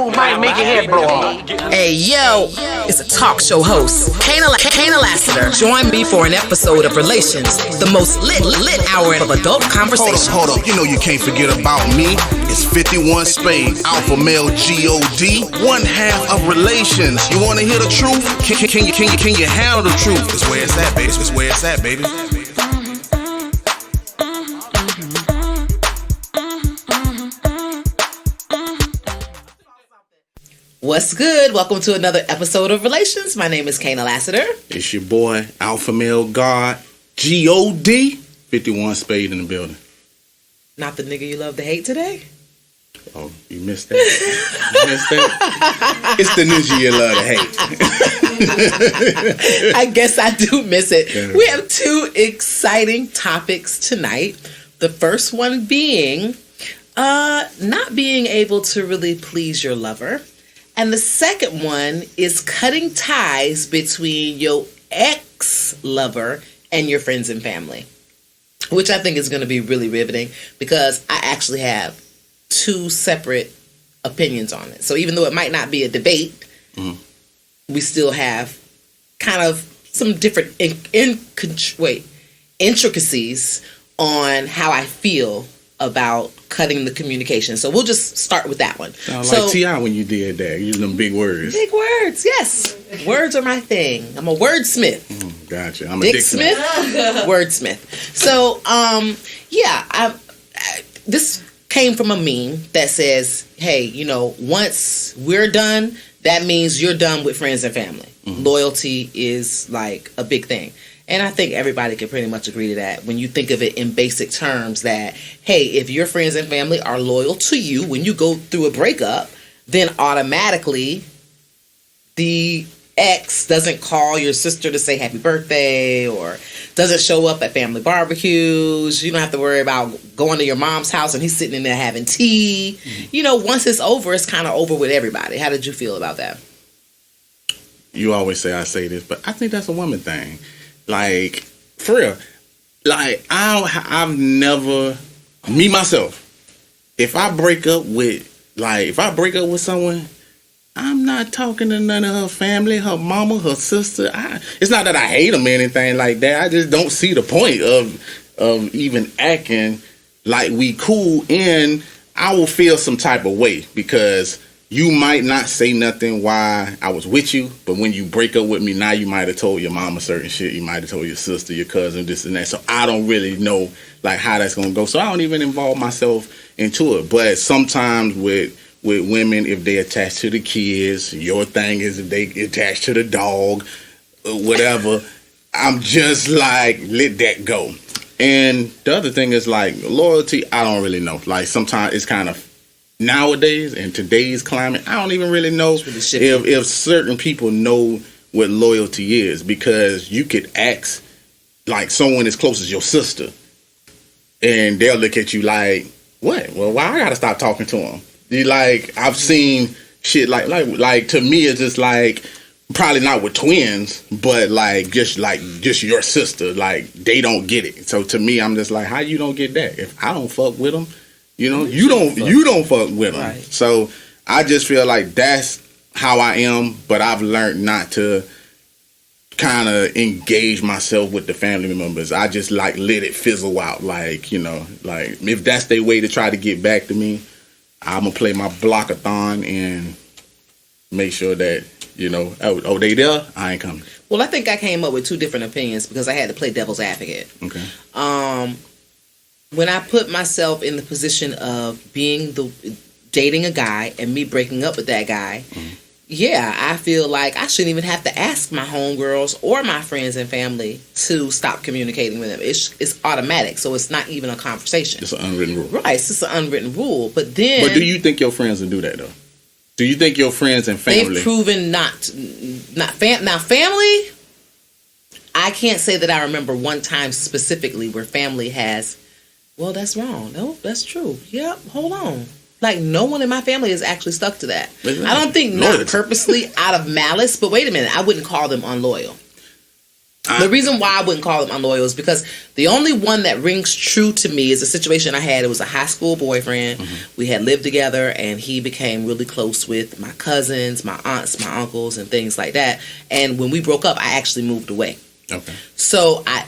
move might make your head blow off. Hey, yo, it's a talk show host, Kaynah Lassiter. Join me for an episode of Relations, the most lit hour of adult conversation. Hold up, you know you can't forget about me. It's 51 Spades, alpha male G-O-D, one half of Relations. You wanna hear the truth? Can you handle the truth? It's where it's at, baby. It's where it's at, baby. What's good? Welcome to another episode of Relations. My name is Kaynah Lassiter. It's your boy, alpha male God, G-O-D, 51 Spade in the building. Not the nigga you love to hate today? Oh, you missed that? You missed that? It's the ninja you love to hate. I guess I do miss it. Yeah. We have two exciting topics tonight. The first one being not being able to really please your lover. And the second one is cutting ties between your ex-lover and your friends and family, which I think is going to be really riveting because I actually have two separate opinions on it. So even though it might not be a debate, we still have kind of some different intricacies on how I feel about cutting the communication. So we'll just start with that one. Like T.I. when you did that, using them big words. Big words, yes. Words are my thing. I'm a wordsmith. Gotcha. I'm a Dick Smith, wordsmith. So, this came from a meme that says, hey, you know, once we're done, that means you're done with friends and family. Loyalty is like a big thing. And I think everybody can pretty much agree to that when you think of it in basic terms that, hey, if your friends and family are loyal to you when you go through a breakup, then automatically the ex doesn't call your sister to say happy birthday or doesn't show up at family barbecues. You don't have to worry about going to your mom's house and he's sitting in there having tea. You know, once it's over, it's kind of over with everybody. How did you feel about that? You always say I say this, but I think that's a woman thing. Like, for real. Like, I've never, me myself, if I break up with someone, I'm not talking to none of her family, her mama, her sister. It's not that I hate them or anything like that. I just don't see the point of even acting like we cool, and I will feel some type of way because you might not say nothing while I was with you, but when you break up with me now, you might have told your mama certain shit. You might have told your sister, your cousin, this and that. So I don't really know like how that's gonna go. So I don't even involve myself into it. But sometimes with women, if they attach to the kids, your thing is if they attach to the dog, whatever, I'm just like, let that go. And the other thing is like loyalty, I don't really know. Like sometimes it's kind of nowadays in today's climate, I don't even really know if certain people know what loyalty is, because you could ask like someone as close as your sister and they'll look at you like, what? Well, why I gotta stop talking to them? You like, I've seen shit like to me it's just like, probably not with twins, but like just your sister, like they don't get it. So to me, I'm just like, how you don't get that? If I don't fuck with them, you know, you don't fuck with them. Right. So I just feel like that's how I am, but I've learned not to kind of engage myself with the family members. I just like let it fizzle out. Like, you know, like if that's their way to try to get back to me, I'm gonna play my blockathon and make sure that, you know, oh they there, I ain't coming. Well, I think I came up with two different opinions because I had to play devil's advocate. Okay. When I put myself in the position of dating a guy and me breaking up with that guy, I feel like I shouldn't even have to ask my homegirls or my friends and family to stop communicating with them. It's automatic, so it's not even a conversation. It's an unwritten rule. Right, it's just an unwritten rule. But do you think your friends will do that though? Do you think your friends and family? They've proven not now family. I can't say that I remember one time specifically where family has. Well, that's wrong. No, that's true. Yep, hold on. Like, no one in my family is actually stuck to that. I don't think not purposely out of malice, but wait a minute, I wouldn't call them unloyal. The reason why I wouldn't call him unloyal is because the only one that rings true to me is a situation I had. It was a high school boyfriend. We had lived together, and he became really close with my cousins, my aunts, my uncles, and things like that. And when we broke up, I actually moved away. Okay. So I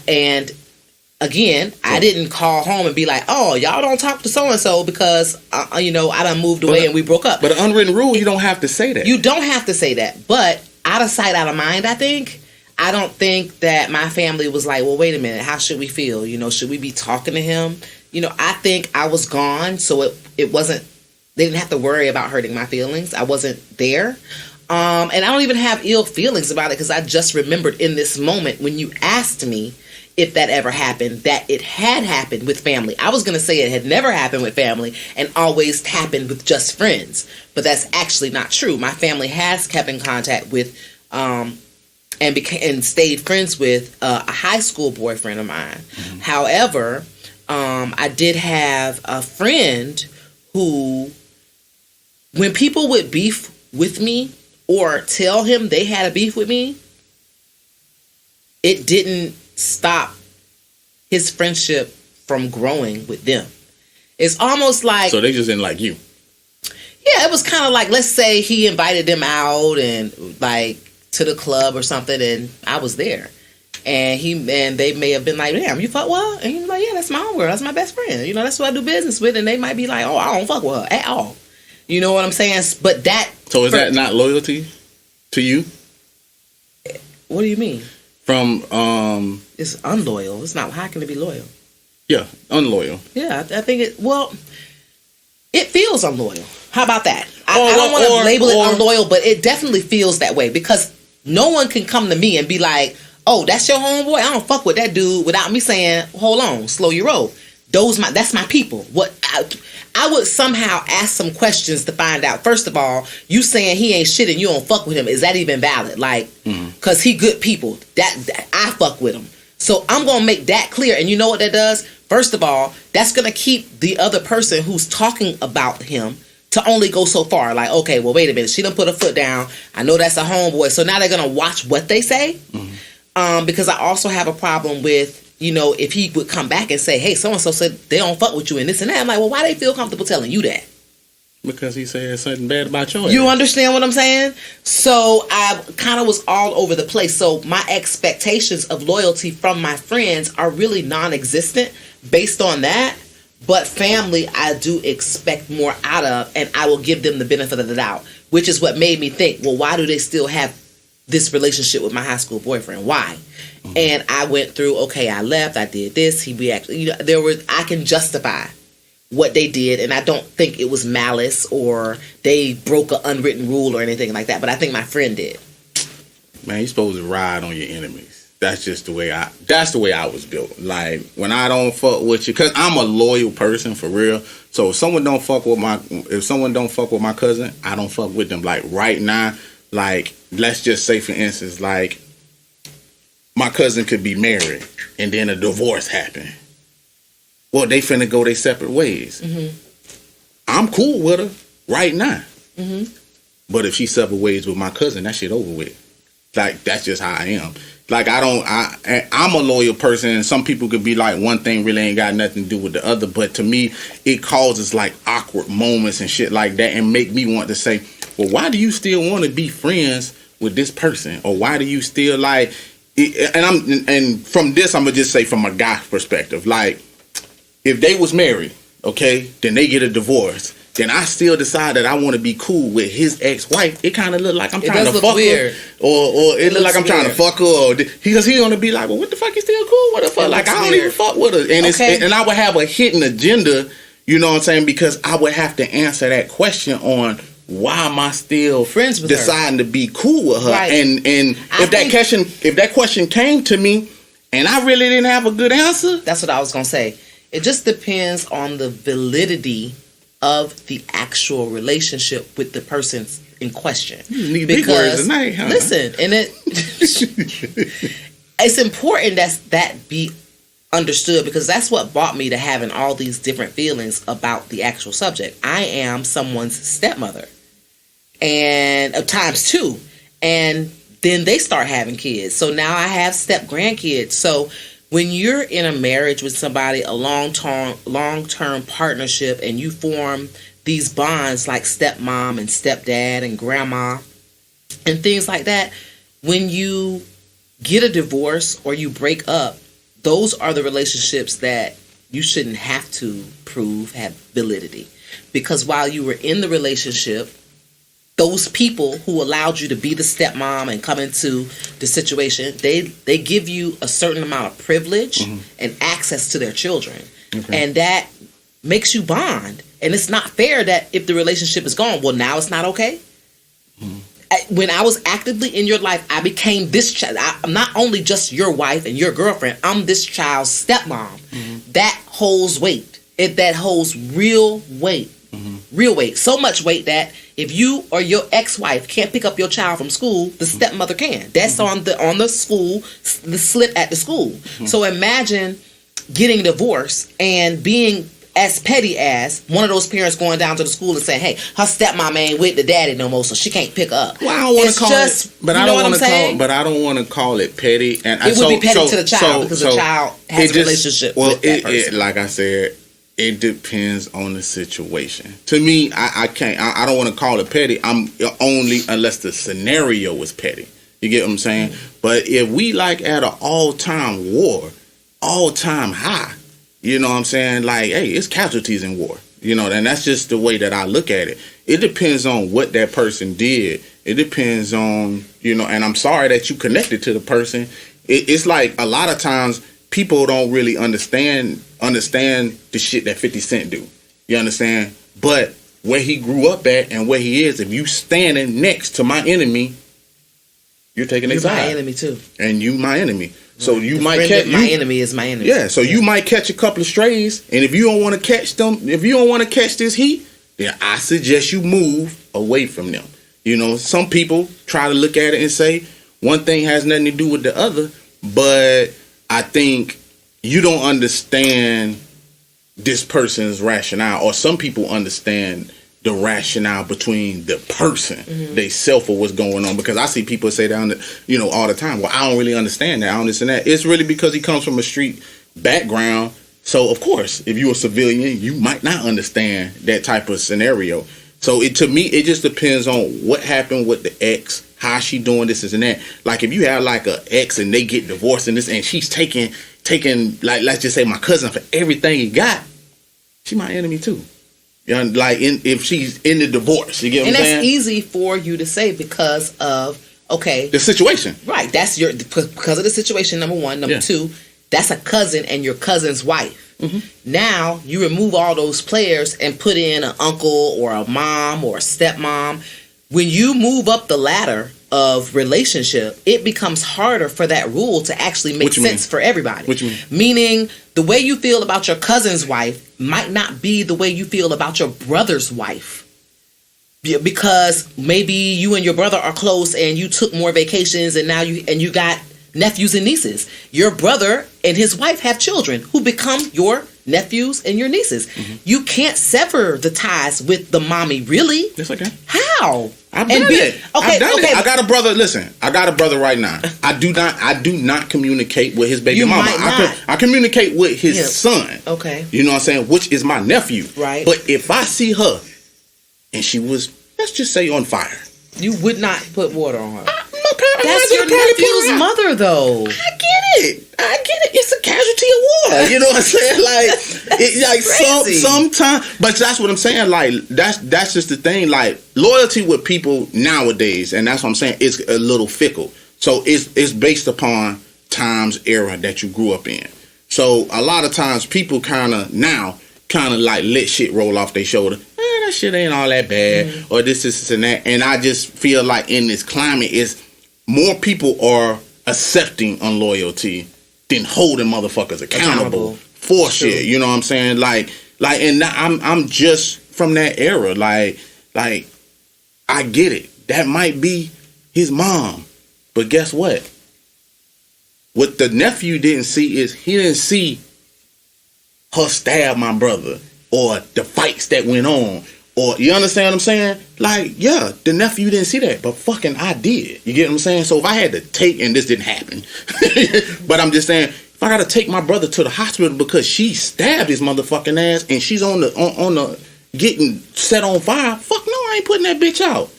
didn't call home and be like, "Oh, y'all don't talk to so and so because I done moved away and we broke up." But an unwritten rule, you don't have to say that. You don't have to say that, but out of sight, out of mind. I don't think that my family was like, "Well, wait a minute, how should we feel? Should we be talking to him?" I think I was gone, so it wasn't. They didn't have to worry about hurting my feelings. I wasn't there. And I don't even have ill feelings about it because I just remembered in this moment when you asked me if that ever happened, that it had happened with family. I was going to say it had never happened with family and always happened with just friends. But that's actually not true. My family has kept in contact with and stayed friends with a high school boyfriend of mine. However, I did have a friend who, when people would beef with me or tell him they had a beef with me, it didn't stop his friendship from growing with them. It's almost like... So they just didn't like you? Yeah, it was kind of like, let's say he invited them out and like to the club or something, and I was there. And they may have been like, "Damn, you fuck with her?" And he's like, "Yeah, that's my homegirl. That's my best friend. That's who I do business with." And they might be like, "Oh, I don't fuck with her at all." You know what I'm saying? But that... So is that not loyalty to you? What do you mean? From It's unloyal. It's not. How can it be loyal? Yeah, unloyal. Yeah, I think it feels unloyal. How about that? I don't want to label it unloyal, but it definitely feels that way because no one can come to me and be like, "Oh, that's your homeboy. I don't fuck with that dude," without me saying, "Hold on, slow your roll. That's my people." What I would somehow ask some questions to find out. First of all, you saying he ain't shit and you don't fuck with him, is that even valid? Like, because he good people. That I fuck with him. So I'm gonna make that clear. And you know what that does? First of all, that's gonna keep the other person who's talking about him to only go so far. Like, okay, well, wait a minute. She done put her foot down. I know that's a homeboy. So now they're gonna watch what they say. Because I also have a problem with, if he would come back and say, "Hey, so-and-so said they don't fuck with you and this and that." I'm like, well, why they feel comfortable telling you that? Because he said something bad about your ass. You understand what I'm saying? So I kind of was all over the place. So my expectations of loyalty from my friends are really non-existent based on that. But family, I do expect more out of, and I will give them the benefit of the doubt, which is what made me think, well, why do they still have this relationship with my high school boyfriend? Why? And I went through, okay, I left, I did this, he reacted. I can justify what they did, and I don't think it was malice or they broke an unwritten rule or anything like that, but I think my friend did. Man, you're supposed to ride on your enemies. That's just the way I was built. Like, when I don't fuck with you, because I'm a loyal person for real. So if someone don't fuck with my cousin, I don't fuck with them. Like right now, like, let's just say for instance, like, my cousin could be married and then a divorce happened. Well, they finna go their separate ways. I'm cool with her right now. But if she separate ways with my cousin, that shit over with. Like, that's just how I am. Like, I'm a loyal person, and some people could be like, one thing really ain't got nothing to do with the other. But to me, it causes like awkward moments and shit like that, and make me want to say, well, why do you still want to be friends with this person? Or why do you still like? And from this, I'm gonna just say from a guy perspective, like, if they was married, okay, then they get a divorce, then I still decide that I want to be cool with his ex-wife. It kind of look like I'm trying to fuck her, or it look like I'm trying to fuck her, because he gonna be like, well, what the fuck, you still cool with her for? Like, I don't even fuck with her, and and I would have a hidden agenda, you know what I'm saying? Because I would have to answer that question on, why am I still friends with deciding her? To be cool with her? Right. And if that question came to me and I really didn't have a good answer, that's what I was gonna say. It just depends on the validity of the actual relationship with the person in question. You need big words tonight, huh? Listen, and it's important that be understood, because that's what brought me to having all these different feelings about the actual subject. I am someone's stepmother, and times two, and then they start having kids. So now I have step grandkids. So when you're in a marriage with somebody, a long-term partnership, and you form these bonds like stepmom and stepdad and grandma and things like that, when you get a divorce or you break up, those are the relationships that you shouldn't have to prove have validity. Because while you were in the relationship, those people who allowed you to be the stepmom and come into the situation, they give you a certain amount of privilege and access to their children. Okay. And that makes you bond. And it's not fair that if the relationship is gone, well, now it's not okay. When I was actively in your life, I became this child. I'm not only just your wife and your girlfriend. I'm this child's stepmom. That holds weight. That holds real weight. Real weight. So much weight that if you or your ex-wife can't pick up your child from school, the stepmother can. That's on the slip at the school. So imagine getting divorced and being as petty as one of those parents going down to the school and saying, "Hey, her stepmom ain't with the daddy no more, so she can't pick up." Well, I don't want to call it, but I don't want to call it petty. And it would be petty to the child because the child has a relationship with that person. Like I said, it depends on the situation. To me, I can't. I don't want to call it petty. I'm only unless the scenario is petty. You get what I'm saying? But if we like at an all-time war, all-time high. You know what I'm saying? Like, hey, it's casualties in war. You know, and that's just the way that I look at it. It depends on what that person did. It depends on, you know, and I'm sorry that you connected to the person. It's like a lot of times people don't really understand the shit that 50 Cent do. You understand? But where he grew up at and where he is, if you standing next to my enemy, you're taking his side. You're my enemy too. And you my enemy. So you might catch my enemy is my enemy. Yeah, so you might catch a couple of strays, and if you don't want to catch them, if you don't want to catch this heat, then I suggest you move away from them. You know, some people try to look at it and say one thing has nothing to do with the other, but I think you don't understand this person's rationale, or some people understand the rationale between the person, they self or what's going on. Because I see people say down, you know, all the time, well, I don't really understand that. I don't understand that. It's really because he comes from a street background. So, of course, if you're a civilian, you might not understand that type of scenario. So, to me, it just depends on what happened with the ex, how she doing this and that. Like, if you have, like, an ex and they get divorced and she's taking, like, let's just say my cousin for everything he got, she my enemy, too. You know, like if she's in the divorce, you get what I'm saying? And that's easy for you to say because of the situation, right? That's because of the situation. Number one, number two, that's a cousin and your cousin's wife. Now you remove all those players and put in an uncle or a mom or a stepmom. When you move up the ladder of relationship, it becomes harder for that rule to actually make sense for everybody. What you mean? Meaning the way you feel about your cousin's wife might not be the way you feel about your brother's wife. Because maybe you and your brother are close and you took more vacations and now you got nephews and nieces. Your brother and his wife have children who become your nephews and your nieces. You can't sever the ties with the mommy, really? Yes, I can. How? I've done it. I've done it. I got a brother. Listen, I got a brother right now. I do not communicate with his baby mama. I communicate with his son. Okay. You know what I'm saying? Which is my nephew. Right. But if I see her and she was, let's just say, on fire, you would not put water on her. That's your nephew's mother, though. I get it. It's a casualty of war. You know what I'm saying? Like, sometimes, but that's what I'm saying. Like, that's just the thing. Like, loyalty with people nowadays, and that's what I'm saying, it's a little fickle. So it's based upon times, era that you grew up in. So a lot of times people kind of like let shit roll off their shoulder. That shit ain't all that bad, or this and that. And I just feel like in this climate, is more people are accepting unloyalty than holding motherfuckers accountable for shit. You know what I'm saying? Like, and I'm just from that era. Like, I get it. That might be his mom, but guess what? What the nephew didn't see is he didn't see her stab my brother, or the fights that went on, or you understand what I'm saying? Like, yeah, the nephew didn't see that, but fucking I did. You get what I'm saying? So if I had to take, and this didn't happen, but I'm just saying, if I gotta take my brother to the hospital because she stabbed his motherfucking ass and she's on the getting set on fire, fuck no, I ain't putting that bitch out.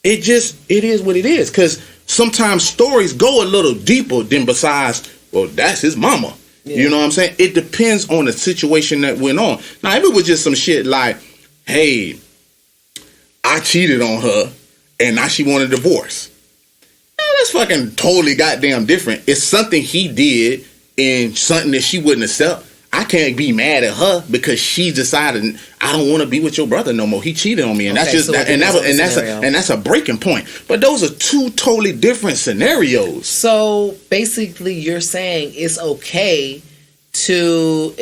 It is what it is. Cause sometimes stories go a little deeper than besides, well, that's his mama. Yeah. You know what I'm saying? It depends on the situation that went on. Now, if it was just some shit like, hey, I cheated on her and now she want a divorce. That's fucking totally goddamn different. It's something he did and something that she wouldn't accept. I can't be mad at her because she decided I don't want to be with your brother no more. He cheated on me, and that's just so that's a breaking point. But those are two totally different scenarios. So basically, you're saying it's okay to.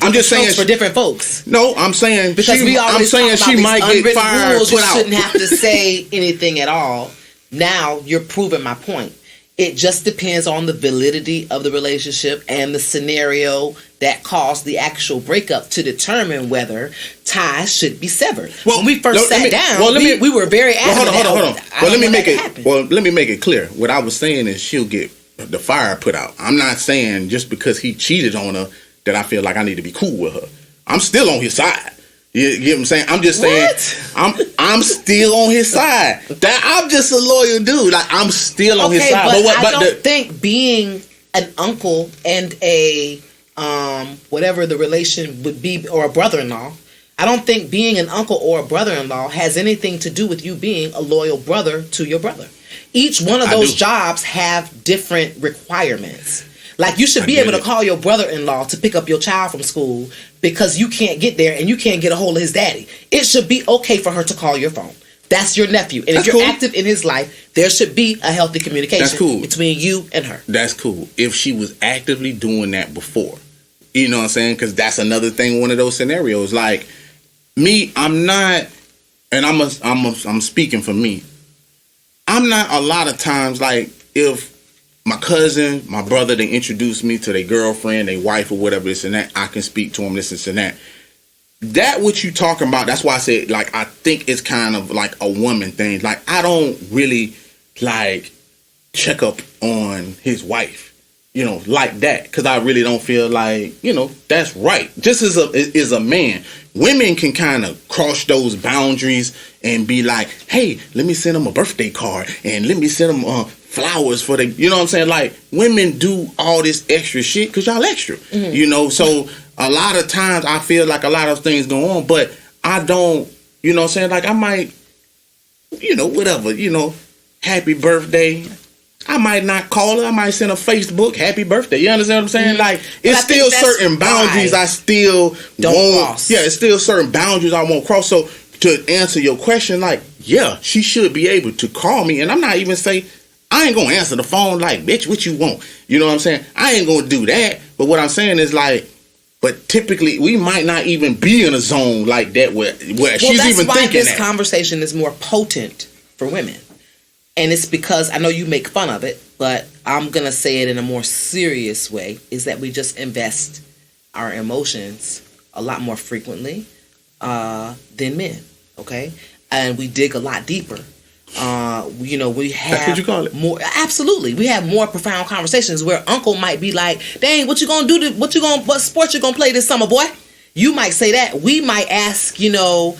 I'm just saying for different folks. No, I'm saying because she might get fired. Rules, you shouldn't have to say anything at all. Now you're proving my point. It just depends on the validity of the relationship and the scenario that caused the actual breakup to determine whether ties should be severed. Well, when we first sat down, we were very adamant. Hold on. Let me make it clear. What I was saying is she'll get the fire put out. I'm not saying just because he cheated on her that I feel like I need to be cool with her. I'm still on his side. You get what I'm saying? I'm just saying I'm still on his side. That I'm just a loyal dude. Like I'm still on his side. But I don't think being an uncle and a whatever the relation would be, or a brother-in-law, I don't think being an uncle or a brother-in-law has anything to do with you being a loyal brother to your brother. Each one of those jobs have different requirements. Like you should be able to call your brother-in-law to pick up your child from school because you can't get there and you can't get a hold of his daddy. It should be okay for her to call your phone. That's your nephew. And if you're active in his life, there should be a healthy communication between you and her. That's cool. If she was actively doing that before. You know what I'm saying? Because that's another thing, one of those scenarios. Like, me, I'm not, and I'm speaking for me. I'm not a lot of times, like, if my cousin, my brother, they introduce me to their girlfriend, their wife, or whatever this and that, I can speak to them, this and that. That what you talking about, that's why I said, like, I think it's kind of like a woman thing. Like, I don't really, like, check up on his wife, you know, like that. Because I really don't feel like, you know, that's right. Just as a man, women can kind of cross those boundaries and be like, hey, let me send him a birthday card and let me send him flowers for the, you know what I'm saying? Like, women do all this extra shit because y'all extra, you know? So a lot of times I feel like a lot of things go on, but I don't, you know what I'm saying? Like, I might, you know, whatever, you know, happy birthday. I might not call her. I might send a Facebook happy birthday. You understand what I'm saying? Like, it's still certain boundaries I still won't cross. Yeah, it's still certain boundaries I won't cross. So to answer your question, like, yeah, she should be able to call me, and I'm not even saying, I ain't gonna answer the phone like, bitch, what you want? You know what I'm saying? I ain't gonna do that. But what I'm saying is, like, but typically we might not even be in a zone like that where she's even thinking that. That's why this conversation is more potent for women. And it's because I know you make fun of it, but I'm gonna say it in a more serious way, is that we just invest our emotions a lot more frequently than men, okay? And we dig a lot deeper. You know, we have That's what you call it. More. Absolutely, we have more profound conversations where Uncle might be like, "Dang, what sport you gonna play this summer, boy?" You might say that. We might ask, you know,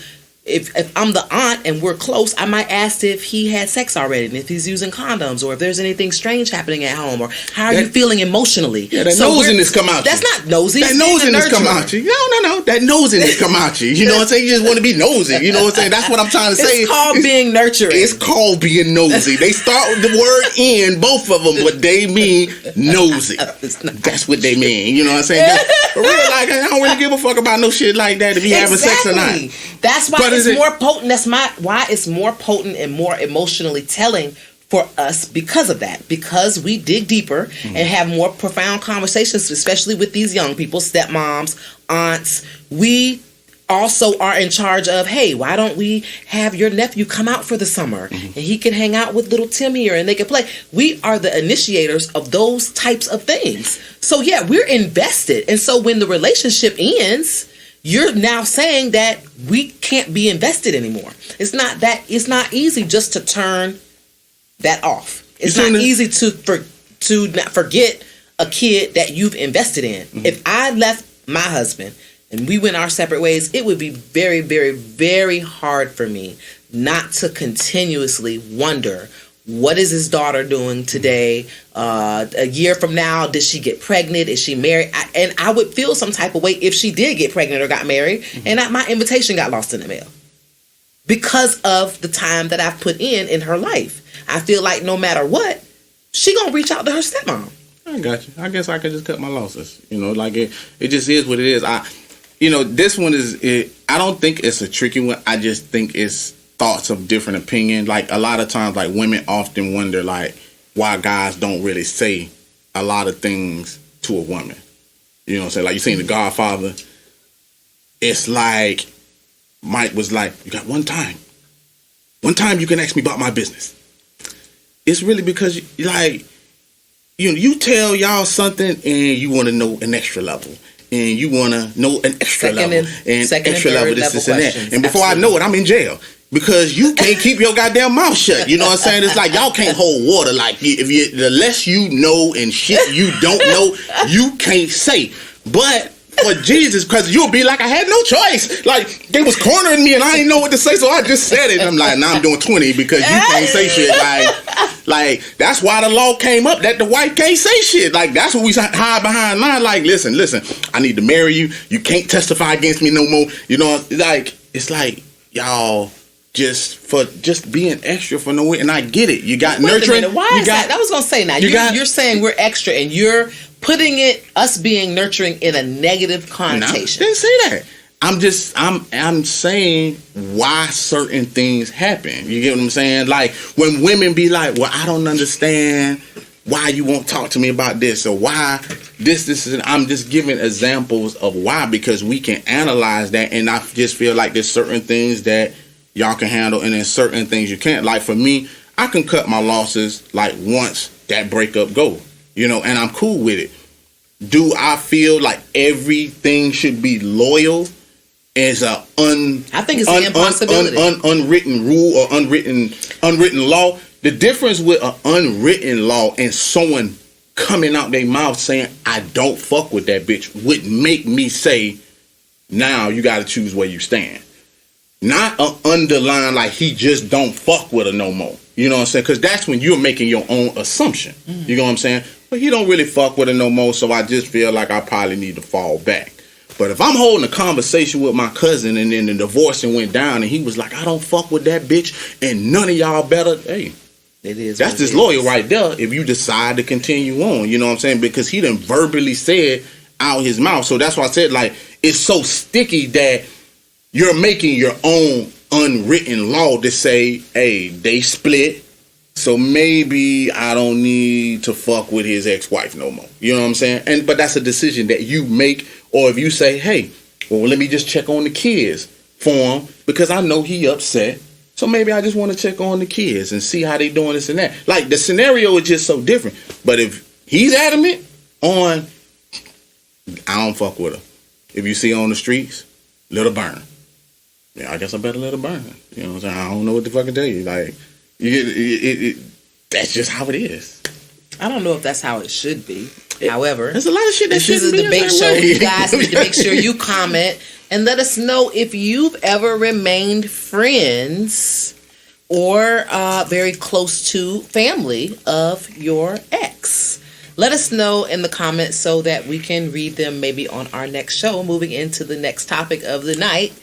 if I'm the aunt and we're close, I might ask if he had sex already and if he's using condoms or if there's anything strange happening at home or how are you feeling emotionally. Yeah, that nosiness come out you. That's not nosy. That nosiness come out you. No. That nosiness come out you. You know what I'm saying? You just want to be nosy. You know what I'm saying? That's what I'm trying to say. It's called being nurturing. It's called being nosy. They start with the word in, both of them, but they mean nosy. That's what they mean. You know what I'm saying? For real, like, I don't really give a fuck about no shit like that if you having sex or not. That's why it's more potent. That's why it's more potent and more emotionally telling for us because of that. Because we dig deeper and have more profound conversations, especially with these young people, stepmoms, aunts. We also are in charge of, hey, why don't we have your nephew come out for the summer and he can hang out with little Tim here and they can play. We are the initiators of those types of things. So yeah, we're invested. And so when the relationship ends, you're now saying that we can't be invested anymore. It's not easy just to turn that off. It's not easy to not forget a kid that you've invested in. Mm-hmm. If I left my husband and we went our separate ways, it would be very, very, very hard for me not to continuously wonder, what is his daughter doing today? A year from now, did she get pregnant? Is she married? And I would feel some type of way if she did get pregnant or got married, and my invitation got lost in the mail because of the time that I've put in her life. I feel like no matter what, she gonna reach out to her stepmom. I got you. I guess I could just cut my losses. Like it just is what it is. This one is. I don't think it's a tricky one. I just think it's thoughts of different opinion. Like a lot of times, like women often wonder like why guys don't really say a lot of things to a woman. You know what I'm saying? Like you seen The Godfather. It's like Mike was like, you got one time you can ask me about my business. It's really because you tell y'all something and you want to know an extra level. And you want to know an extra level. And extra level, this and that. And before I know it, I'm in jail. Because you can't keep your goddamn mouth shut. You know what I'm saying? It's like y'all can't hold water. Like the less you know and shit you don't know, you can't say. But for Jesus, because you'll be like, I had no choice. Like they was cornering me and I didn't know what to say, so I just said it. And I'm like, I'm doing 20 because you can't say shit. Like that's why the law came up that the wife can't say shit. Like that's what we hide behind line. Like listen, I need to marry you. You can't testify against me no more. You know, like it's like y'all. Just being extra for no way, and I get it. You got nurturing. Why is that? I was gonna say now. You're saying we're extra, and you're putting us being nurturing in a negative connotation. No, I didn't say that. I'm saying why certain things happen. You get what I'm saying? Like when women be like, "Well, I don't understand why you won't talk to me about this or why this." And I'm just giving examples of why because we can analyze that, and I just feel like there's certain things that y'all can handle, and then certain things you can't. Like for me, I can cut my losses like once that breakup go, and I'm cool with it. Do I feel like everything should be loyal as I think it's an impossibility. Unwritten rule or unwritten law. The difference with an unwritten law and someone coming out their mouth saying I don't fuck with that bitch would make me say, now you got to choose where you stand. Not an underline like he just don't fuck with her no more. You know what I'm saying? Because that's when you're making your own assumption. You know what I'm saying? But he don't really fuck with her no more, so I just feel like I probably need to fall back. But if I'm holding a conversation with my cousin and then the divorcing went down and he was like, I don't fuck with that bitch and none of y'all better, hey, it is. That's disloyal right there if you decide to continue on. You know what I'm saying? Because he done verbally said out his mouth. So that's why I said, like, it's so sticky that you're making your own unwritten law to say, hey, they split, so maybe I don't need to fuck with his ex-wife no more. You know what I'm saying? But that's a decision that you make, or if you say, hey, well, let me just check on the kids for him because I know he upset, so maybe I just want to check on the kids and see how they doing this and that. Like, the scenario is just so different. But if he's adamant on, I don't fuck with her. If you see her on the streets, let her burn. Yeah, I guess I better let her burn. You know what I'm saying? I don't know what to fucking tell you. Like, that's just how it is. I don't know if that's how it should be. However, there's a lot of shit that shouldn't be. This is a debate show. You guys need to make sure you comment and let us know if you've ever remained friends or very close to family of your ex. Let us know in the comments so that we can read them maybe on our next show. Moving into the next topic of the night.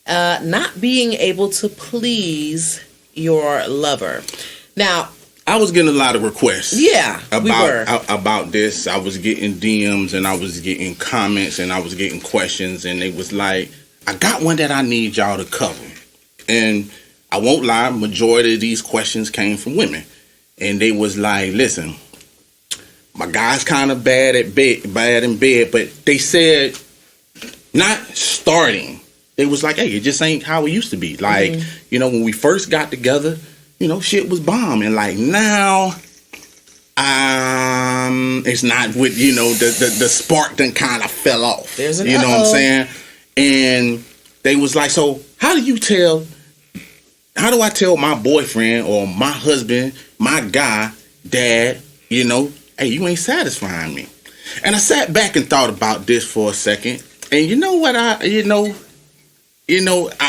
Not being able to please your lover. Now, I was getting a lot of requests. Yeah, about this. I was getting DMs and I was getting comments and I was getting questions, and it was like, I got one that I need y'all to cover. And I won't lie, majority of these questions came from women, and they was like, listen, my guy's kind of bad in bed, but they said not starting. It was like, hey, it just ain't how it used to be. Like, when we first got together, shit was bomb. And like now, it's not with, the spark done kind of fell off. There's an what I'm saying? And they was like, so how do I tell my boyfriend or my husband, my guy, dad, hey, you ain't satisfying me. And I sat back and thought about this for a second. And you know what I'm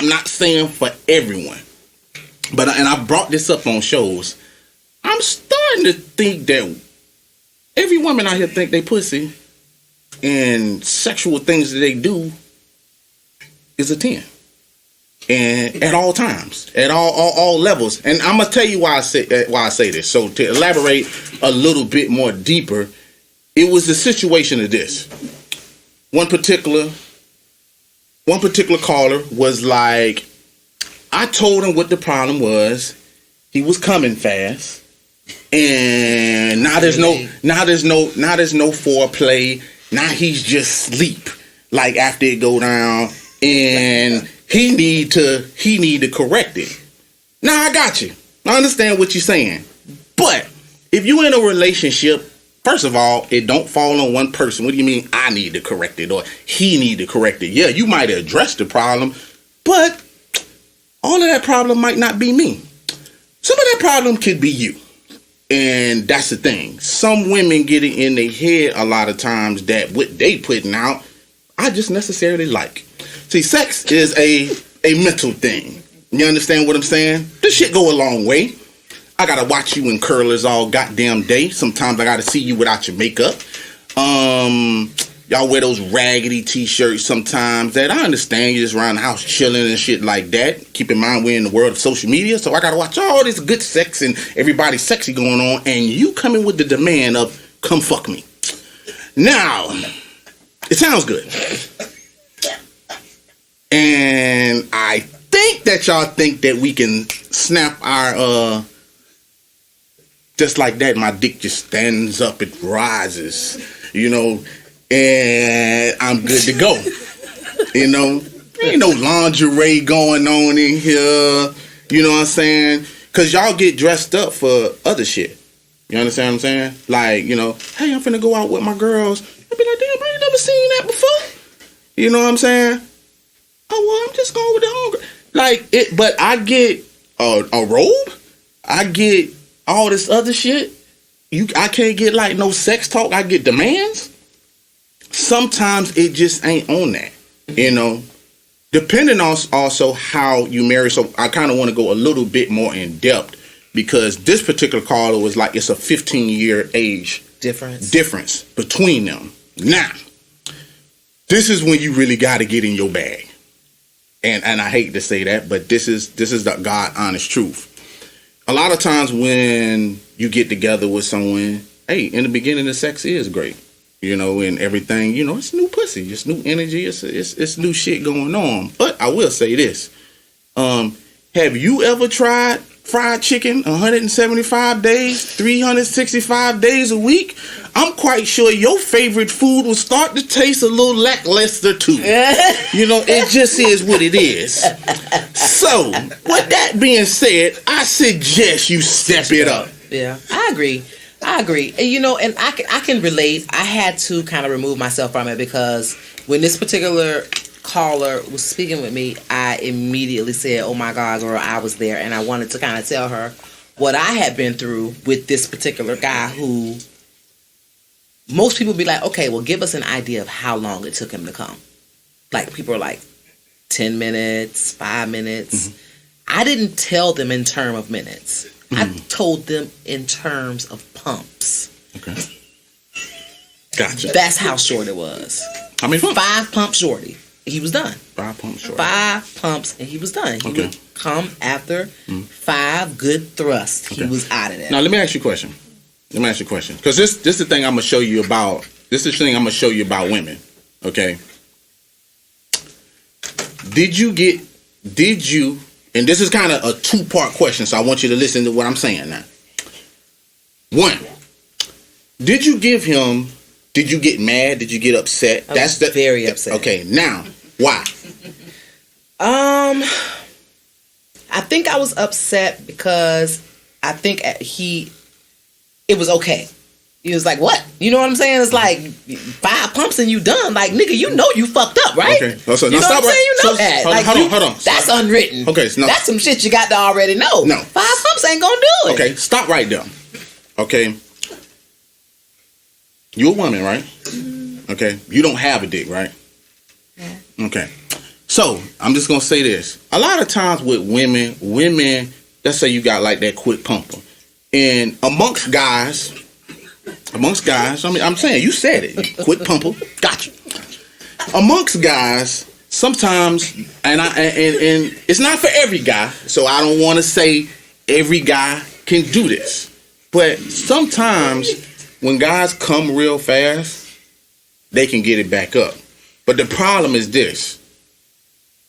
not saying for everyone, but I brought this up on shows. I'm starting to think that every woman out here think they pussy and sexual things that they do is a 10. And at all times, at all levels. And I'm gonna tell you why I say this. So to elaborate a little bit more deeper, it was the situation of this. One particular caller was like, I told him what the problem was. He was coming fast, and now there's no foreplay. Now he's just sleep. Like after it go down, and he need to correct it. Now I got you. I understand what you're saying, but if you in a relationship, first of all, it don't fall on one person. What do you mean I need to correct it or he need to correct it? Yeah, you might address the problem, but all of that problem might not be me. Some of that problem could be you. And that's the thing. Some women get it in their head a lot of times that what they putting out, I just necessarily like. See, sex is a mental thing. You understand what I'm saying? This shit go a long way. I gotta watch you in curlers all goddamn day. Sometimes I gotta see you without your makeup. Y'all wear those raggedy t-shirts sometimes. That I understand you just around the house chilling and shit like that. Keep in mind we're in the world of social media, so I gotta watch all this good sex and everybody sexy going on, and you coming with the demand of come fuck me. Now, it sounds good. And I think that y'all think that we can snap our just like that, my dick just stands up, it rises, and I'm good to go. Ain't no lingerie going on in here, you know what I'm saying? Because y'all get dressed up for other shit. You understand what I'm saying? Like, hey, I'm finna go out with my girls. I'll be like, damn, I ain't never seen that before. You know what I'm saying? Oh, well, I'm just going with the homegirl. Like, but I get a robe. I get all this other shit. I can't get like no sex talk. I get demands. Sometimes it just ain't on that, Depending on also how you marry. So I kind of want to go a little bit more in depth because this particular caller was like it's a 15-year age difference between them. Now, this is when you really got to get in your bag, and I hate to say that, but this is the God honest truth. A lot of times when you get together with someone, hey, in the beginning the sex is great, and everything, it's new pussy, it's new energy, it's new shit going on. But I will say this, have you ever tried fried chicken 175 days, 365 days a week? I'm quite sure your favorite food will start to taste a little lackluster too. It just is what it is. So, with that being said, I suggest you step it up. Yeah, I agree. And I can relate. I had to kind of remove myself from it because when this particular caller was speaking with me, I immediately said, oh my God, girl, I was there. And I wanted to kind of tell her what I had been through with this particular guy who most people be like, okay, well, give us an idea of how long it took him to come. Like, people are like, 10 minutes, 5 minutes. Mm-hmm. I didn't tell them in terms of minutes. Mm-hmm. I told them in terms of pumps. Okay. Gotcha. That's how short it was. How many pumps? 5 pumps shorty. He was done. 5 pumps shorty. 5 pumps and he was done. He would come after 5 good thrusts. He was out of there. Now, let me ask you a question. Because this is the thing I'm going to show you about. This is the thing I'm going to show you about women. Okay? Did you, and this is kind of a 2-part question, so I want you to listen to what I'm saying now. 1, did you get mad? Did you get upset? I was very upset. Okay, now, why? I think I was upset because I think it was okay. He was like, what? You know what I'm saying? It's like 5 pumps and you done. Like, nigga, you know you fucked up, right? Okay. So, you know what I'm saying? You know that. Hold on. That's unwritten. Okay. No. That's some shit you got to already know. No. 5 pumps ain't gonna do it. Okay. Stop right there. Okay. You're a woman, right? Mm-hmm. Okay. You don't have a dick, right? Yeah. Okay. So, I'm just gonna say this. A lot of times with women, let's say you got like that quick pumper. And amongst guys, I mean, I'm saying, you said it. Quick pumper. Got you. Amongst guys, sometimes, and it's not for every guy, so I don't want to say every guy can do this. But sometimes when guys come real fast, they can get it back up. But the problem is this.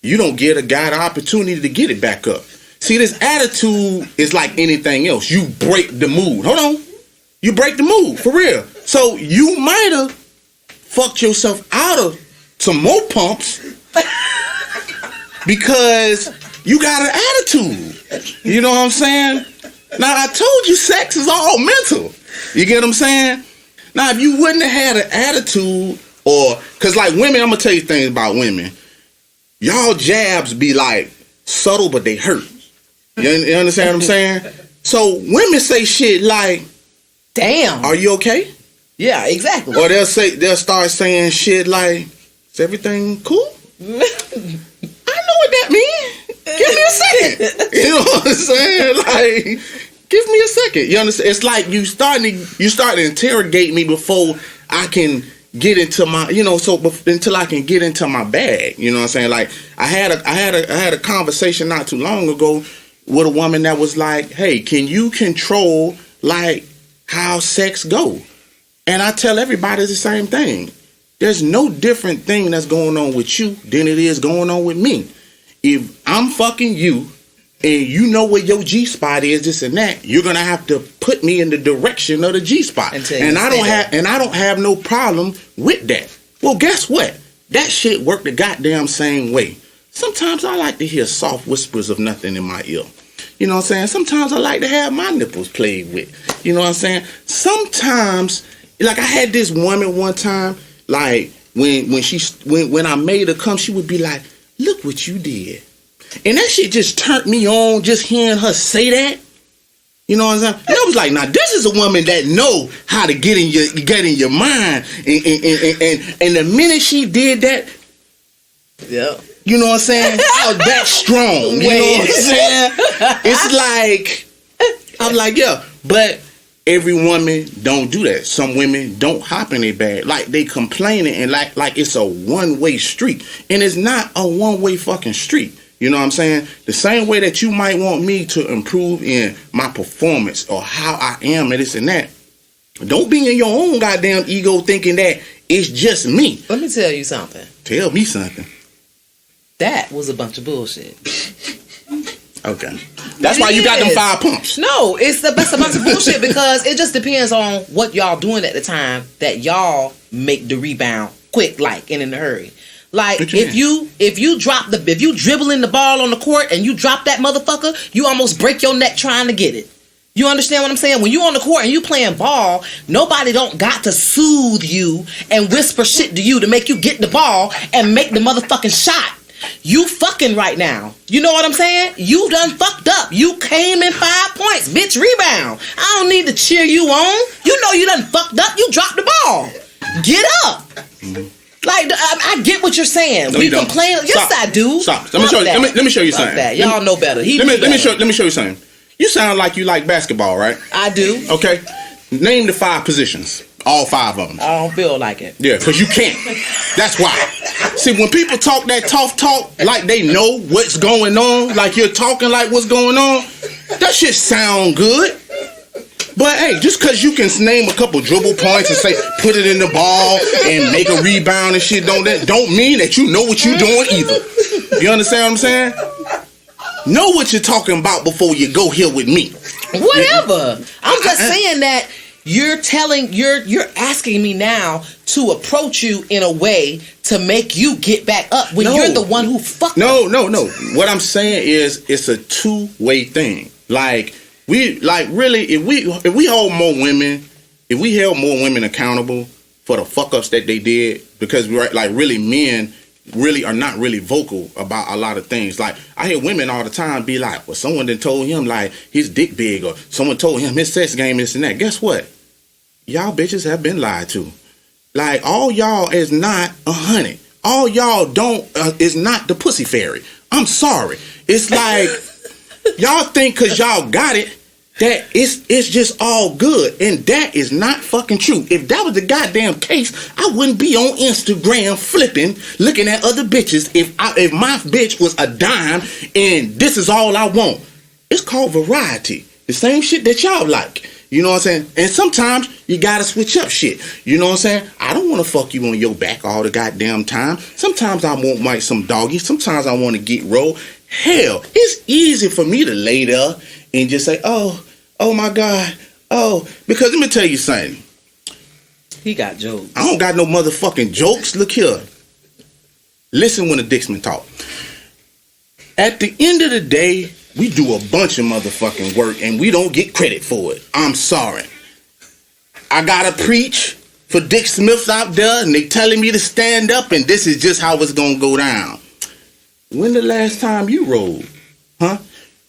You don't get a guy the opportunity to get it back up. See, this attitude is like anything else. You break the mood. Hold on. You break the mood, for real. So you might have fucked yourself out of some more pumps because you got an attitude. You know what I'm saying? Now, I told you sex is all mental. You get what I'm saying? Now, if you wouldn't have had an attitude or... Because, like, women, I'm going to tell you things about women. Y'all jabs be, like, subtle, but they hurt. You understand what I'm saying? So, women say shit like... Damn. Are you okay? Yeah, exactly. Or they'll start saying shit like, is everything cool? I know what that means. Give me a second. You know what I'm saying? Like, give me a second. You understand? It's like you start to interrogate me before I can get into my, until I can get into my bag. You know what I'm saying? Like, I had a conversation not too long ago with a woman that was like, hey, can you control, like, how sex go? And I tell everybody the same thing. There's no different thing that's going on with you than it is going on with me. If I'm fucking you and you know where your G-spot is, this and that, you're gonna have to put me in the direction of the G-spot. And I don't have no problem with that. Well, guess what? That shit worked the goddamn same way. Sometimes I like to hear soft whispers of nothing in my ear. You know what I'm saying? Sometimes I like to have my nipples played with. You know what I'm saying? Sometimes, like I had this woman one time, like when I made her come, she would be like, look what you did. And that shit just turned me on, just hearing her say that. You know what I'm saying? And I was like, now this is a woman that know how to get in your mind. And the minute she did that, yeah. You know what I'm saying? I was that strong. You know what I'm saying? It's like, I'm like, yeah. But every woman don't do that. Some women don't hop in their bag. Like, they complaining and like it's a one-way street. And it's not a one-way fucking street. You know what I'm saying? The same way that you might want me to improve in my performance or how I am and this and that. Don't be in your own goddamn ego thinking that it's just me. Let me tell you something. Tell me something. That was a bunch of bullshit. Okay. That's why you got them 5 pumps. No, it's a bunch of bullshit because it just depends on what y'all doing at the time that y'all make the rebound quick, like, and in a hurry. Like, if you dribbling the ball on the court and you drop that motherfucker, you almost break your neck trying to get it. You understand what I'm saying? When you on the court and you playing ball, nobody don't got to soothe you and whisper shit to you to make you get the ball and make the motherfucking shot. You fucking right now. You know what I'm saying? You done fucked up. You came in 5 points. Bitch, rebound. I don't need to cheer you on. You know you done fucked up. You dropped the ball. Get up. Mm-hmm. Like, I get what you're saying. No, we complain. Yes, I do. Stop. Let me show you something. That. Y'all know better. Let me show you something. You sound like you like basketball, right? I do. Okay. Name the 5 positions. All 5 of them. I don't feel like it. Yeah, because you can't. That's why. See, when people talk that tough talk, like they know what's going on, like you're talking like what's going on, that shit sound good. But hey, just because you can name a couple dribble points and say, put it in the ball and make a rebound and shit, don't mean that you know what you're doing either. You understand what I'm saying? Know what you're talking about before you go here with me. Whatever. I'm just saying that you're asking me now to approach you in a way to make you get back up when you're the one who fucked up. No. What I'm saying is it's a 2-way thing. Like, really, if we hold more women if we held more women accountable for the fuck ups that they did, because like really men really are not really vocal about a lot of things. Like I hear women all the time be like, well, someone done told him like his dick big, or someone told him his sex game is and that. Guess what? Y'all bitches have been lied to. Like all y'all is not 100. All y'all don't is not the pussy fairy. I'm sorry. It's like y'all think because y'all got it that it's just all good, and that is not fucking true. If that was the goddamn case, I wouldn't be on Instagram flipping, looking at other bitches. If my bitch was a dime and this is all I want, it's called variety. The same shit that y'all like. You know what I'm saying? And sometimes you gotta switch up shit. You know what I'm saying? I don't want to fuck you on your back all the goddamn time. Sometimes I want like some doggy. Sometimes I want to get rolled. Hell, it's easy for me to lay there and just say, oh my God, because let me tell you something. He got jokes. I don't got no motherfucking jokes. Look here. Listen when the Dixman talk. At the end of the day, we do a bunch of motherfucking work and we don't get credit for it. I'm sorry. I gotta preach for Dick Smiths out there and they telling me to stand up and this is just how it's gonna go down. When the last time you rode? Huh?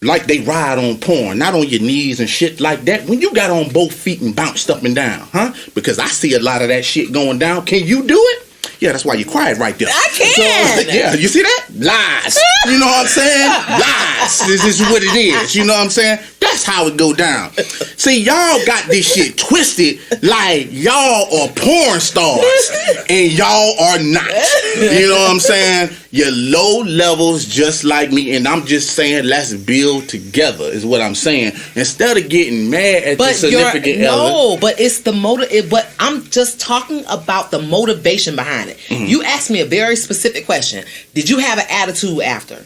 Like they ride on porn, not on your knees and shit like that. When you got on both feet and bounced up and down, huh? Because I see a lot of that shit going down. Can you do it? Yeah, that's why you quiet right there. I can. So, yeah, you see that? Lies. You know what I'm saying? Lies. This is what it is. You know what I'm saying? That's how it go down. See, y'all got this shit twisted like y'all are porn stars and y'all are not. You know what I'm saying? You're low levels just like me, and I'm just saying let's build together is what I'm saying. Instead of getting mad at the significant other. No, but it's the motive. But I'm just talking about the motivation behind it. Mm-hmm. You asked me a very specific question. Did you have an attitude after?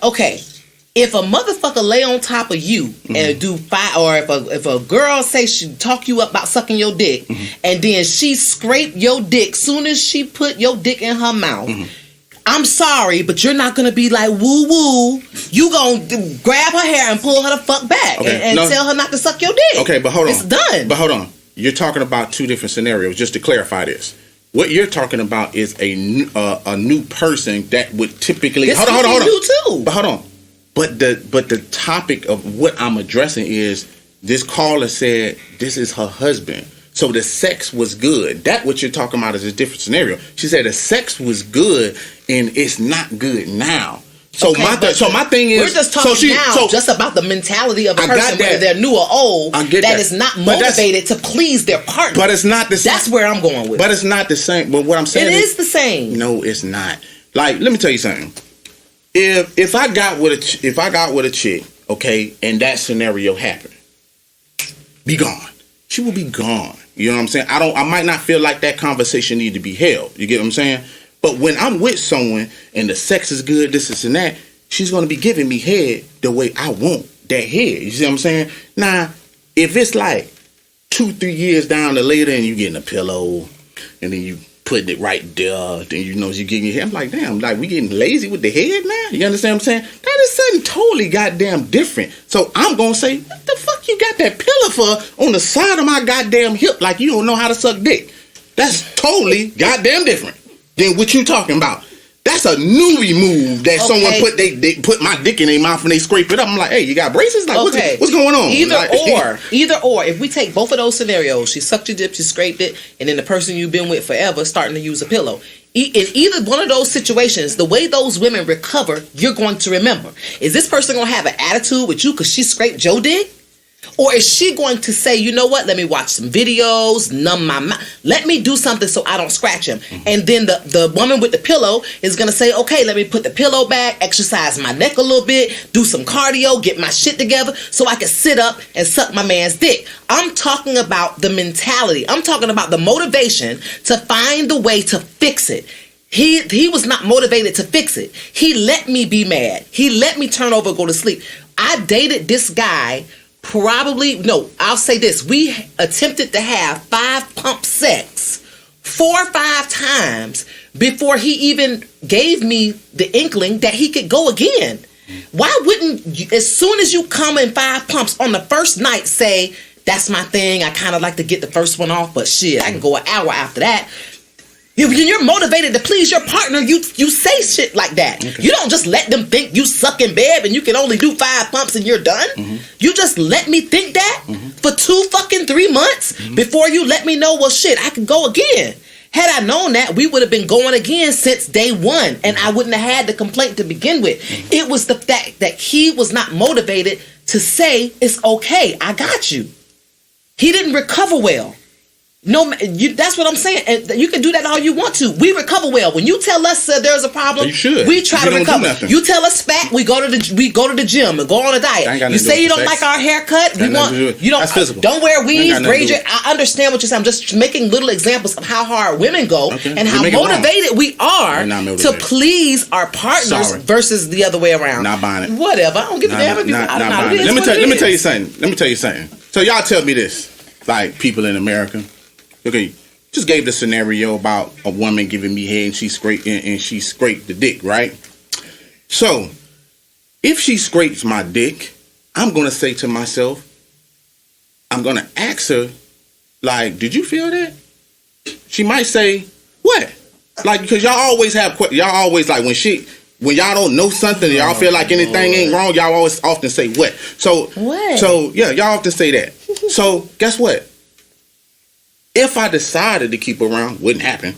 Okay. If a motherfucker lay on top of you and do five, or if a girl say she talk you up about sucking your dick, and then she scrape your dick soon as she put your dick in her mouth, I'm sorry, but you're not gonna be like woo woo. You gonna grab her hair and pull her the fuck back and tell her not to suck your dick. Okay, but hold on. It's done. But hold on. You're talking about two different scenarios. Just to clarify this. What you're talking about is a new person that would typically hold on. You too. But hold on. But the topic of what I'm addressing is this caller said this is her husband. So the sex was good. That what you're talking about is a different scenario. She said the sex was good and it's not good now. So my thing is, we're just talking just about the mentality of a person, whether they're new or old, that is not motivated to please their partner. But it's not the same. That's where I'm going with. But it's not the same. But what I'm saying is the same. No, it's not. Like, let me tell you something. If I got with a chick, okay, and that scenario happened, be gone. She will be gone. You know what I'm saying? I might not feel like that conversation need to be held. You get what I'm saying? But when I'm with someone and the sex is good, this and that, she's gonna be giving me head the way I want that head. You see what I'm saying? Now, if it's like 2-3 years down the later and you getting a pillow and then you putting it right there, then you know you getting your head. I'm like, damn, like we getting lazy with the head now? You understand what I'm saying? That is something totally goddamn different. So I'm gonna say, what the fuck you got that pillow for on the side of my goddamn hip like you don't know how to suck dick? That's totally goddamn different than what you talking about. That's a newbie move that someone they put my dick in their mouth and they scrape it up. I'm like, hey, you got braces? Like, what's going on? Either or. If we take both of those scenarios, she sucked your dick, she scraped it, and then the person you've been with forever starting to use a pillow. In either one of those situations, the way those women recover, you're going to remember. Is this person going to have an attitude with you because she scraped your dick? Or is she going to say, you know what, let me watch some videos, numb my mouth, let me do something so I don't scratch him. And then the woman with the pillow is going to say, okay, let me put the pillow back, exercise my neck a little bit, do some cardio, get my shit together so I can sit up and suck my man's dick. I'm talking about the mentality. I'm talking about the motivation to find a way to fix it. He was not motivated to fix it. He let me be mad. He let me turn over and go to sleep. I dated this guy I'll say this. We attempted to have 5-pump sex 4 or 5 times before he even gave me the inkling that he could go again. Why wouldn't you, as soon as you come in 5 pumps on the first night, say, That's my thing. I kind of like to get the first one off, but shit, I can go an hour after that. When you're motivated to please your partner, you say shit like that. Okay. You don't just let them think you suck in bed and you can only do 5 pumps and you're done. You just let me think that for 3 months before you let me know, well, shit, I can go again. Had I known that, we would have been going again since day one, and I wouldn't have had the complaint to begin with. It was the fact that he was not motivated to say, it's okay, I got you. He didn't recover well. No, that's what I'm saying. And you can do that all you want to. We recover well. When you tell us there's a problem, we try to recover. You tell us fat, we go to the gym and go on a diet. You say you don't like our haircut, that's physical. Don't wear weaves, braid your. I understand what you're saying. I'm just making little examples of how hard women go and how motivated we are to please our partners versus the other way around. Not buying it. Whatever. I don't give a damn if you. Let me tell you something. So y'all tell me this, like people in America. Okay, just gave the scenario about a woman giving me head and she scraped the dick, right? So, if she scrapes my dick, I'm gonna say to myself, I'm gonna ask her, like, did you feel that? She might say, what? Like, because y'all always like when y'all don't know something, y'all feel like anything ain't wrong, y'all always often say what? So yeah, y'all often say that. So guess what? If I decided to keep around, wouldn't happen.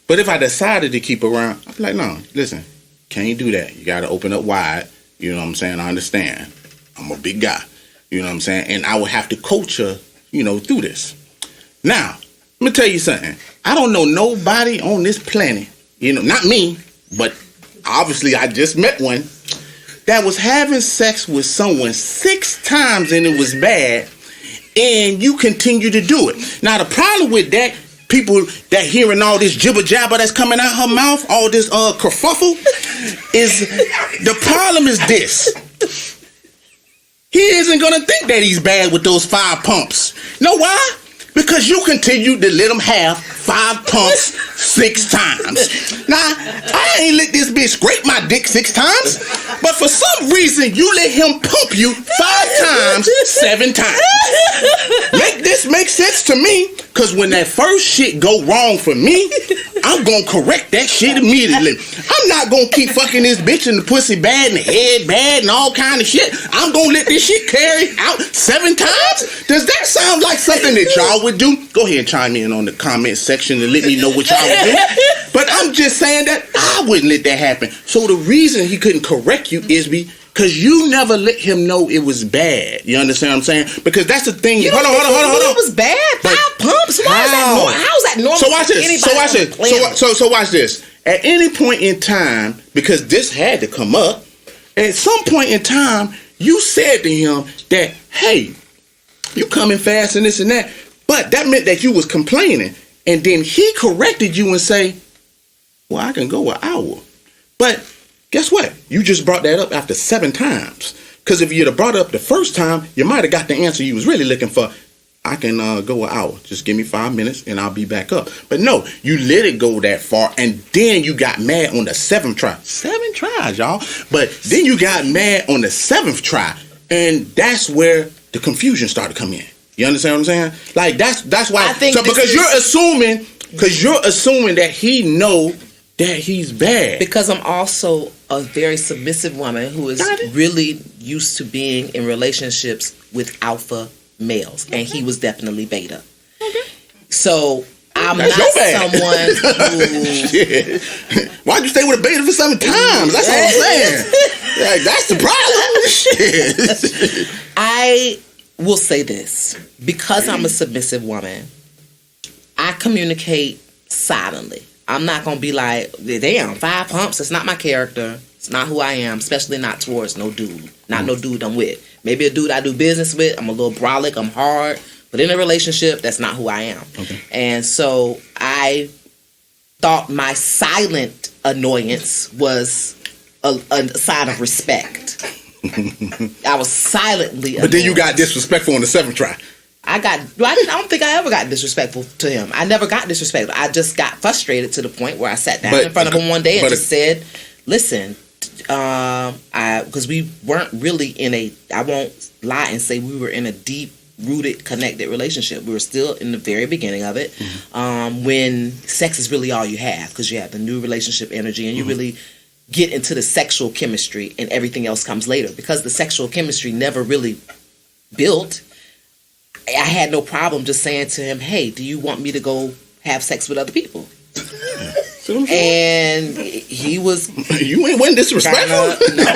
But if I decided to keep around, I'd be like, no, listen, can't do that. You got to open up wide. You know what I'm saying? I understand. I'm a big guy. You know what I'm saying? And I would have to coach her, through this. Now, let me tell you something. I don't know nobody on this planet, not me, but obviously I just met one, that was having sex with someone 6 times and it was bad. And you continue to do it. Now, the problem with that, people that hearing all this jibber jabber that's coming out her mouth, all this kerfuffle, is the problem is this. He isn't going to think that he's bad with those 5 pumps. Know why? Because you continue to let him have 5 pumps 6 times. Now, I ain't let this bitch scrape my dick 6 times, but for some reason, you let him pump you 5 times 7 times. Make this make sense to me? Because when that first shit go wrong for me, I'm going to correct that shit immediately. I'm not going to keep fucking this bitch in the pussy bad and the head bad and all kind of shit. I'm going to let this shit carry out 7 times? Does that sound like something that y'all would do? Go ahead and chime in on the comment section and let me know what y'all would do. But I'm just saying that I wouldn't let that happen. So the reason he couldn't correct you is because you never let him know it was bad. You understand what I'm saying? Because that's the thing. Hold on. It was bad? 5 pumps? How is that normal? So watch this. So watch this. At any point in time, because this had to come up, at some point in time, you said to him that, hey, you coming fast and this and that. But that meant that you was complaining. And then he corrected you and say, well, I can go an hour. But guess what? You just brought that up after 7 times. Because if you'd have brought it up the first time, you might have got the answer you was really looking for. I can go an hour. Just give me 5 minutes and I'll be back up. But no, you let it go that far and then you got mad on the 7th try. 7 tries, y'all. But then you got mad on the 7th try. And that's where the confusion started coming in. You understand what I'm saying? Like that's why. Because you're assuming that he know that he's bad. Because I'm also a very submissive woman who is really used to being in relationships with alpha males, and he was definitely beta. Okay. So I'm not someone who. Why'd you stay with a beta for 7 times? That's what I'm saying. Like, that's the problem. Shit. I will say this. Because I'm a submissive woman, I communicate silently. I'm not going to be like, damn, 5 pumps. It's not my character. It's not who I am, especially not towards no dude. Not no dude I'm with. Maybe a dude I do business with. I'm a little brolic. I'm hard. But in a relationship, that's not who I am. Okay. And so I thought my silent annoyance was a sign of respect. I was silently annoyed. But then you got disrespectful on the 7th try. I don't think I ever got disrespectful to him. I never got disrespectful. I just got frustrated to the point where I sat down in front of him one day and just said, listen, because we weren't really I won't lie and say we were in a deep rooted, connected relationship. We were still in the very beginning of it, when sex is really all you have, because you have the new relationship energy, and you really get into the sexual chemistry, and everything else comes later. Because the sexual chemistry never really built, I had no problem just saying to him, hey, do you want me to go have sex with other people? And he was. You ain't went disrespectful. No.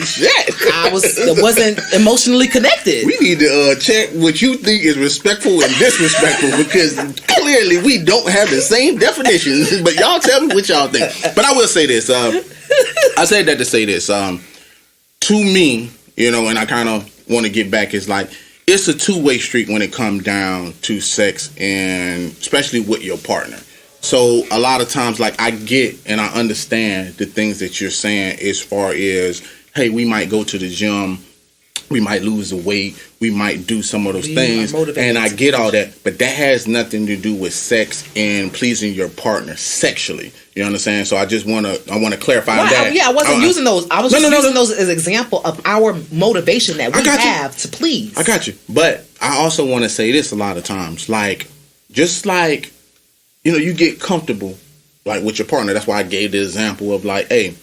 Shit. It wasn't emotionally connected. We need to check what you think is respectful and disrespectful, because clearly we don't have the same definitions. But y'all tell me what y'all think. But I will say this. I say that to say this. To me, and I kind of want to get back, is like, it's a two-way street when it comes down to sex, and especially with your partner. So a lot of times, like, I get and I understand the things that you're saying as far as, hey, we might go to the gym, we might lose the weight, we might do some of those things, and I get all that, but that has nothing to do with sex and pleasing your partner sexually. You understand? So I just want to clarify that. I wasn't using those. I was using those as an example of our motivation that we have to please. I got you. But I also want to say this a lot of times, like, just like, you get comfortable, like, with your partner. That's why I gave the example of, like, hey,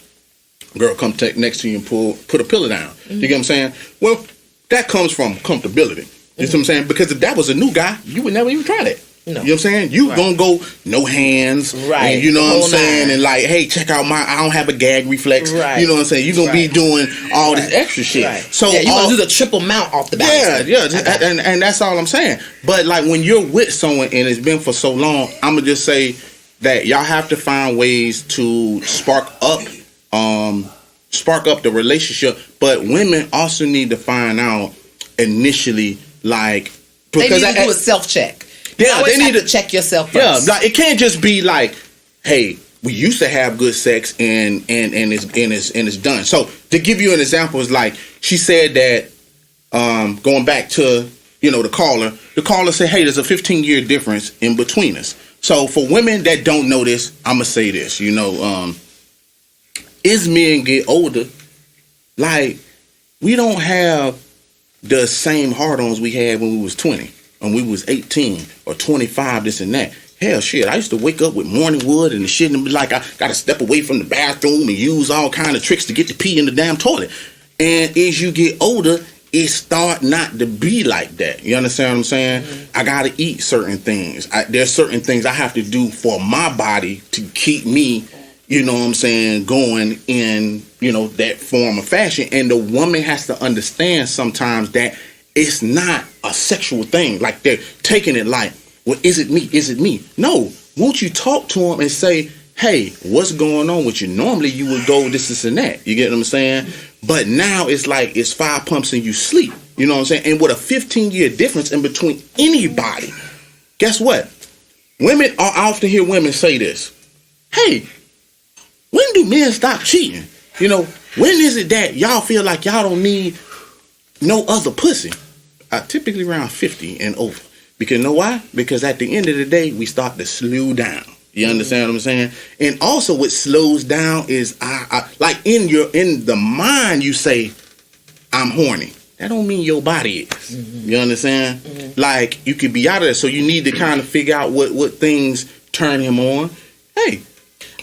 girl, come next to you and put a pillow down. You get what I'm saying? Well, that comes from comfortability. You know what I'm saying? Because if that was a new guy, you would never even try that. No. You know what I'm saying? You gonna go no hands, right? And you know what I'm saying? And like, hey, check out I don't have a gag reflex, right? You know what I'm saying? You gonna be doing all this extra shit. Right. So you gonna do the triple mount off the back. Yeah, and that's all I'm saying. But like, when you're with someone and it's been for so long, I'm gonna just say that y'all have to find ways to spark up the relationship. But women also need to find out initially, like, because they need to do a self check. Yeah, they need to check yourself first. Yeah, like, it can't just be like, hey, we used to have good sex and it's done. So to give you an example, is like, she said that, going back to the caller said, hey, there's a 15-year difference in between us. So for women that don't know this, I'm gonna say this. As men get older, like, we don't have the same hard-ons we had when we was 20. When we was 18 or 25, this and that. Hell, shit, I used to wake up with morning wood and the shit and be like, I got to step away from the bathroom and use all kind of tricks to get to pee in the damn toilet. And as you get older, it start not to be like that. You understand what I'm saying? Mm-hmm. I got to eat certain things. There's certain things I have to do for my body to keep me, you know what I'm saying, going in, that form of fashion. And the woman has to understand sometimes that it's not a sexual thing. Like, they're taking it like, well, is it me? Is it me? No. Won't you talk to them and say, hey, what's going on with you? Normally you would go this and that. You get what I'm saying? But now it's like, it's 5 pumps and you sleep. You know what I'm saying? And with a 15-year difference in between anybody, guess what? Women, I often hear women say this. Hey, when do men stop cheating? When is it that y'all feel like y'all don't need no other pussy? Typically around 50 and over. Because you know why? Because at the end of the day, we start to slow down. You understand what I'm saying? And also, what slows down is, like, in the mind, you say, I'm horny. That don't mean your body is. Mm-hmm. You understand? Mm-hmm. Like, you could be out of there. So you need to kind of figure out what things turn him on. Hey,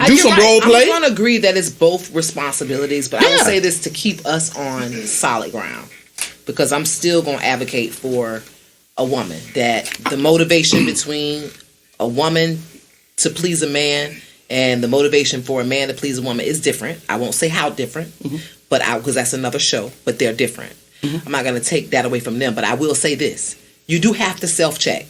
do some role play. I'm going to agree that it's both responsibilities, but I will say this to keep us on solid ground. Because I'm still going to advocate for a woman, that the motivation between a woman to please a man and the motivation for a man to please a woman is different. I won't say how different, but because that's another show, but they're different. I'm not going to take that away from them, but I will say this. You do have to self-check.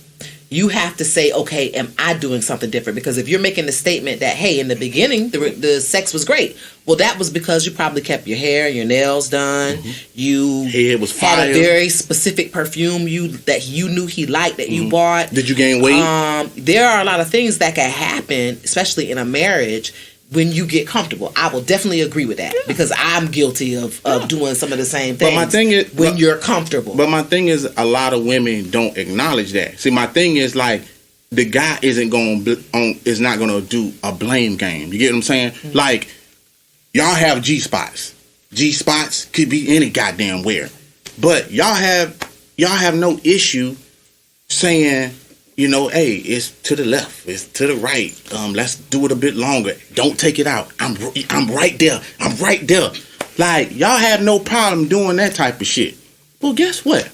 You have to say, okay, am I doing something different? Because if you're making the statement that, hey, in the beginning, the sex was great. Well, that was because you probably kept your hair, your nails done. You had a very specific perfume that you knew he liked, that you bought. Did you gain weight? There are a lot of things that can happen, especially in a marriage, when you get comfortable. I will definitely agree with that, because I'm guilty of doing some of the same things. But my thing is, when you're comfortable. But my thing is, a lot of women don't acknowledge that. See, my thing is, like, the guy is not gonna do a blame game. You get what I'm saying? Mm-hmm. Like, y'all have G spots. G spots could be any goddamn where, but y'all have y'all have no issue saying, you know, hey, it's to the left, it's to the right. Let's do it a bit longer. Don't take it out. I'm right there. I'm right there. Like, y'all have no problem doing that type of shit. Well, guess what?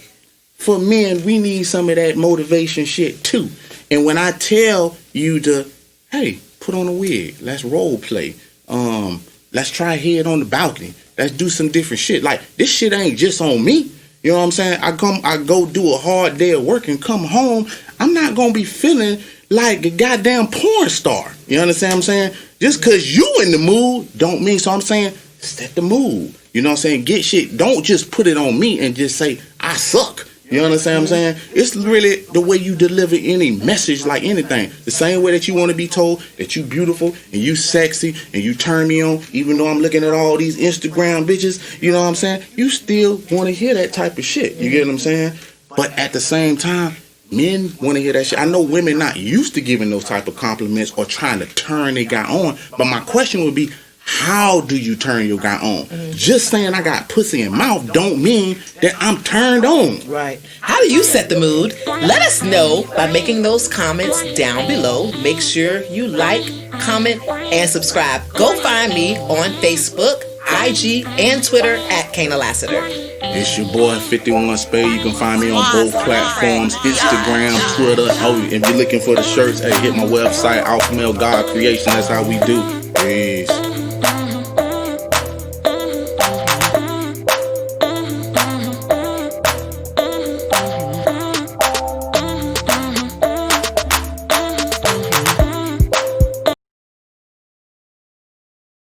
For men, we need some of that motivation shit too. And when I tell you to, hey, put on a wig, let's role play. Let's try head on the balcony. Let's do some different shit. Like, this shit ain't just on me. You know what I'm saying? I go do a hard day of work and come home. I'm not gonna be feeling like a goddamn porn star. You understand what I'm saying? Just cause you in the mood don't mean. So I'm saying, set the mood. You know what I'm saying? Get shit. Don't just put it on me and just say I suck. You understand what I'm saying? It's really the way you deliver any message, like anything. The same way that you want to be told that you beautiful and you sexy and you turn me on, even though I'm looking at all these Instagram bitches, you know what I'm saying? You still want to hear that type of shit. You get what I'm saying? But at the same time, men want to hear that shit. I know women not used to giving those type of compliments or trying to turn their guy on. But my question would be, how do you turn your guy on? Just saying I got pussy in mouth don't mean that I'm turned on. Right. How do you set the mood? Let us know by making those comments down below. Make sure you like, comment, and subscribe. Go find me on Facebook, IG, and Twitter at Kaynah Lassiter. It's your boy 51 Spade. You can find me on both platforms, Instagram, Twitter. Oh, if you're looking for the shirts, hey, hit my website, Alpha Male God Creation. That's how we do. Peace.